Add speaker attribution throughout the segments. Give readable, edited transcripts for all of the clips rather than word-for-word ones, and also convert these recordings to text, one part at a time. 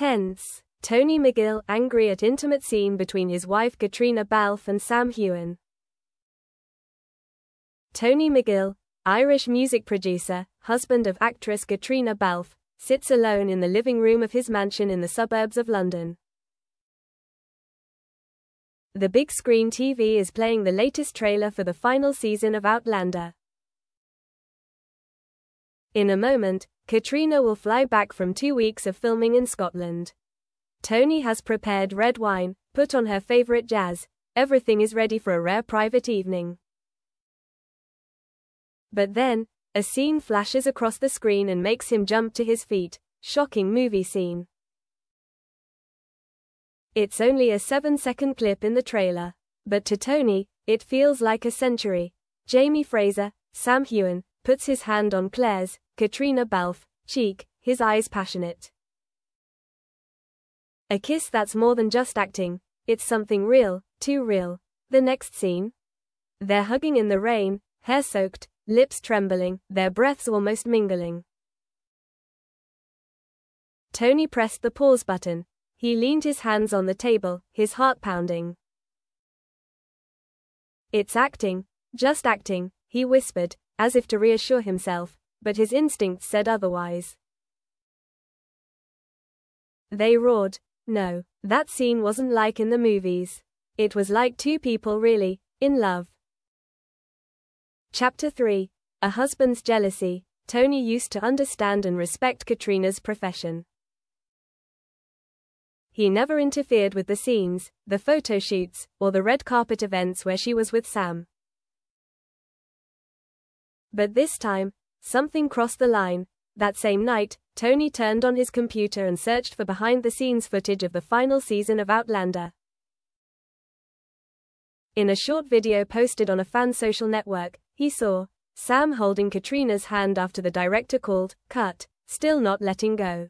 Speaker 1: Tense. Tony McGill angry at intimate scene between his wife Katrina Balfe and Sam Heughan. Tony McGill, Irish music producer, husband of actress Katrina Balfe, sits alone in the living room of his mansion in the suburbs of London. The big screen TV is playing the latest trailer for the final season of Outlander. In a moment, Katrina will fly back from 2 weeks of filming in Scotland. Tony has prepared red wine, put on her favorite jazz. Everything is ready for a rare private evening. But then, a scene flashes across the screen and makes him jump to his feet. Shocking movie scene. It's only a 7-second clip in the trailer. But to Tony, it feels like a century. Jamie Fraser, Sam Heughan, puts his hand on Claire's, Katrina Balfe, cheek, his eyes passionate. A kiss that's more than just acting. It's something real, too real. The next scene? They're hugging in the rain, hair soaked, lips trembling, their breaths almost mingling. Tony pressed the pause button. He leaned his hands on the table, his heart pounding. It's acting, just acting, he whispered, as if to reassure himself, but his instincts said otherwise. They roared. No, that scene wasn't like in the movies. It was like two people really, in love. Chapter 3. A Husband's Jealousy. Tony used to understand and respect Katrina's profession. He never interfered with the scenes, the photo shoots, or the red carpet events where she was with Sam. But this time, something crossed the line. That same night, Tony turned on his computer and searched for behind-the-scenes footage of the final season of Outlander. In a short video posted on a fan social network, he saw Sam holding Katrina's hand after the director called cut, still not letting go.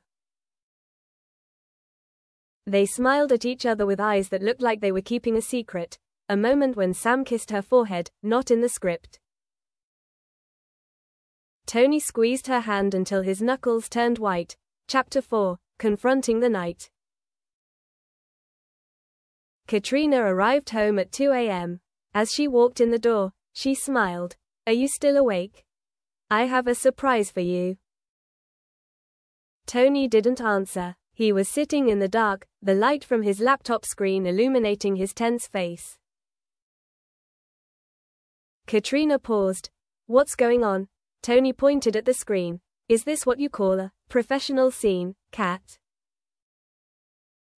Speaker 1: They smiled at each other with eyes that looked like they were keeping a secret, a moment when Sam kissed her forehead, not in the script. Tony squeezed her hand until his knuckles turned white. Chapter 4. Confronting the Night. Katrina arrived home at 2 a.m. As she walked in the door, she smiled. Are you still awake? I have a surprise for you. Tony didn't answer. He was sitting in the dark, the light from his laptop screen illuminating his tense face. Katrina paused. What's going on? Tony pointed at the screen. Is this what you call a professional scene, Kat?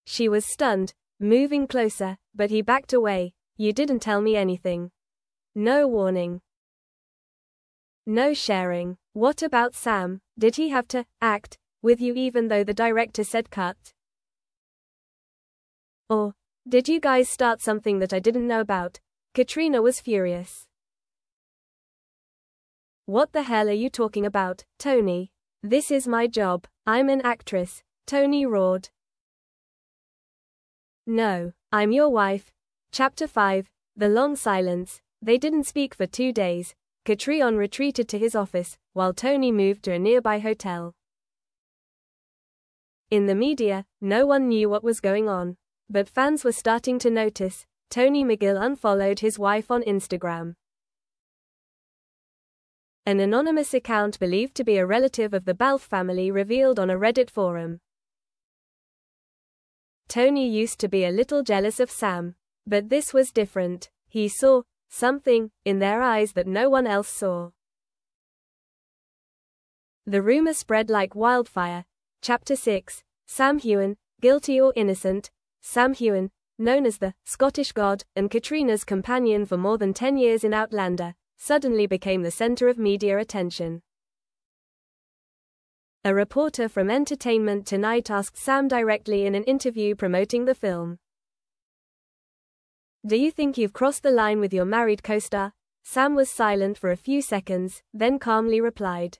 Speaker 1: She was stunned, moving closer, but he backed away. You didn't tell me anything. No warning. No sharing. What about Sam? Did he have to act with you even though the director said cut? Or did you guys start something that I didn't know about? Katrina was furious. What the hell are you talking about, Tony? This is my job. I'm an actress, Tony roared. No, I'm your wife. Chapter 5. The Long Silence. They didn't speak for 2 days. Katrina retreated to his office, while Tony moved to a nearby hotel. In the media, no one knew what was going on. But fans were starting to notice. Tony McGill unfollowed his wife on Instagram. An anonymous account believed to be a relative of the Balfe family revealed on a Reddit forum. Tony used to be a little jealous of Sam. But this was different. He saw something in their eyes that no one else saw. The rumor spread like wildfire. Chapter 6. Sam Heughan, guilty or innocent? Sam Heughan, known as the Scottish God and Katrina's companion for more than 10 years in Outlander, suddenly became the center of media attention. A reporter from Entertainment Tonight asked Sam directly in an interview promoting the film. Do you think you've crossed the line with your married co-star? Sam was silent for a few seconds, then calmly replied.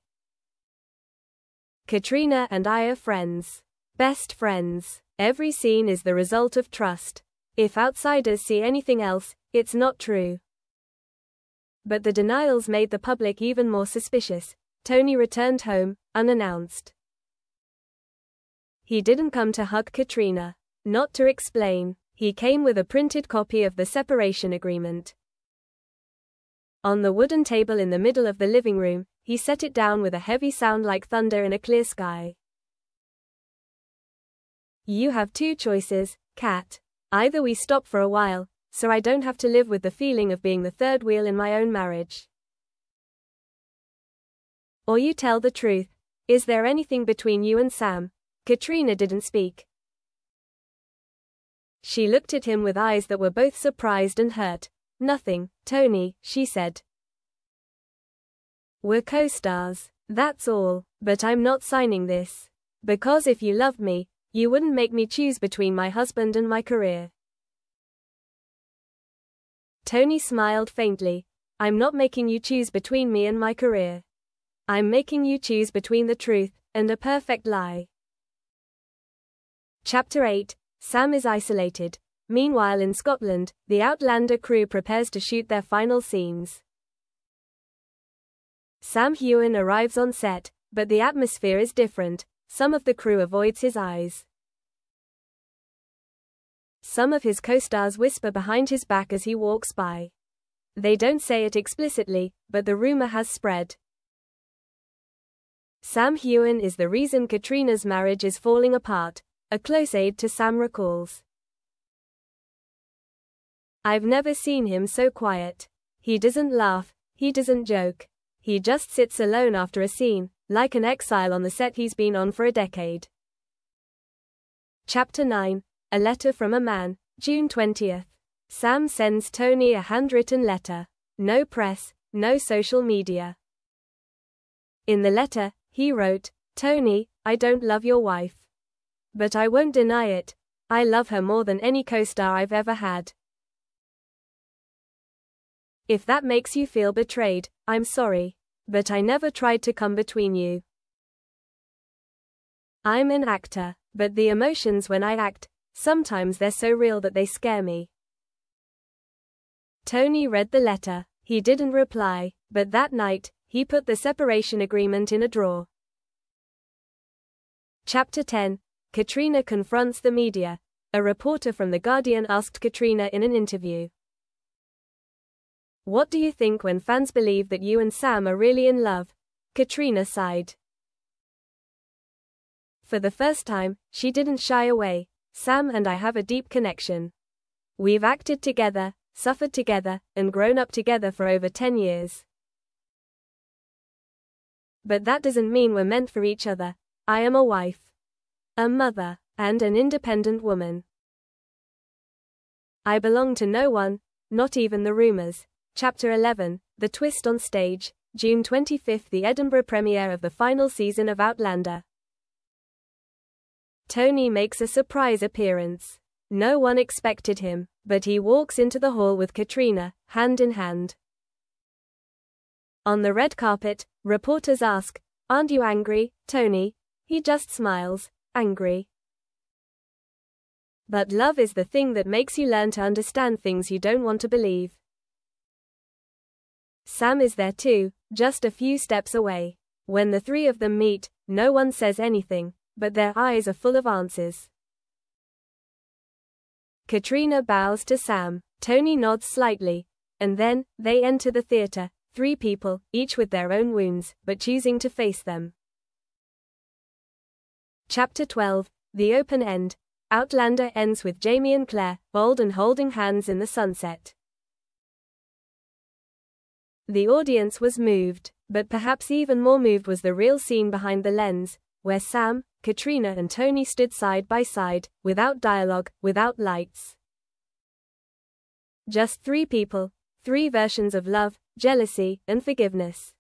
Speaker 1: Katrina and I are friends. Best friends. Every scene is the result of trust. If outsiders see anything else, it's not true. But the denials made the public even more suspicious. Tony returned home, unannounced. He didn't come to hug Katrina. Not to explain. He came with a printed copy of the separation agreement. On the wooden table in the middle of the living room, he set it down with a heavy sound like thunder in a clear sky. You have two choices, Kat. Either we stop for a while, so I don't have to live with the feeling of being the third wheel in my own marriage. Or you tell the truth. Is there anything between you and Sam? Katrina didn't speak. She looked at him with eyes that were both surprised and hurt. Nothing, Tony, she said. We're co-stars, that's all, but I'm not signing this. Because if you loved me, you wouldn't make me choose between my husband and my career. Tony smiled faintly. I'm not making you choose between me and my career. I'm making you choose between the truth and a perfect lie. Chapter 8. Sam is isolated. Meanwhile in Scotland, the Outlander crew prepares to shoot their final scenes. Sam Heughan arrives on set, but the atmosphere is different. Some of the crew avoids his eyes. Some of his co-stars whisper behind his back as he walks by. They don't say it explicitly, but the rumor has spread. Sam Heughan is the reason Katrina's marriage is falling apart, a close aide to Sam recalls. I've never seen him so quiet. He doesn't laugh, he doesn't joke. He just sits alone after a scene, like an exile on the set he's been on for a decade. Chapter 9. A letter from a man, June 20th. Sam sends Tony a handwritten letter. No press, no social media. In the letter, he wrote, Tony, I don't love your wife. But I won't deny it. I love her more than any co-star I've ever had. If that makes you feel betrayed, I'm sorry. But I never tried to come between you. I'm an actor, but the emotions when I act, sometimes they're so real that they scare me. Tony read the letter. He didn't reply, but that night, he put the separation agreement in a drawer. Chapter 10. Katrina confronts the media. A reporter from The Guardian asked Katrina in an interview, what do you think when fans believe that you and Sam are really in love? Katrina sighed. For the first time, she didn't shy away. Sam and I have a deep connection. We've acted together, suffered together, and grown up together for over 10 years. But that doesn't mean we're meant for each other. I am a wife, a mother, and an independent woman. I belong to no one, not even the rumors. Chapter 11. The twist on stage, June 25th. The Edinburgh premiere of the final season of Outlander. Tony makes a surprise appearance. No one expected him, but he walks into the hall with Katrina, hand in hand. On the red carpet, reporters ask, aren't you angry, Tony? He just smiles, angry. But love is the thing that makes you learn to understand things you don't want to believe. Sam is there too, just a few steps away. When the three of them meet, no one says anything, but their eyes are full of answers. Katrina bows to Sam. Tony nods slightly. And then, they enter the theater, 3 people, each with their own wounds, but choosing to face them. Chapter 12. The open end. Outlander ends with Jamie and Claire, bold and holding hands in the sunset. The audience was moved, but perhaps even more moved was the real scene behind the lens, where Sam, Katrina and Tony stood side by side, without dialogue, without lights. Just 3 people, 3 versions of love, jealousy, and forgiveness.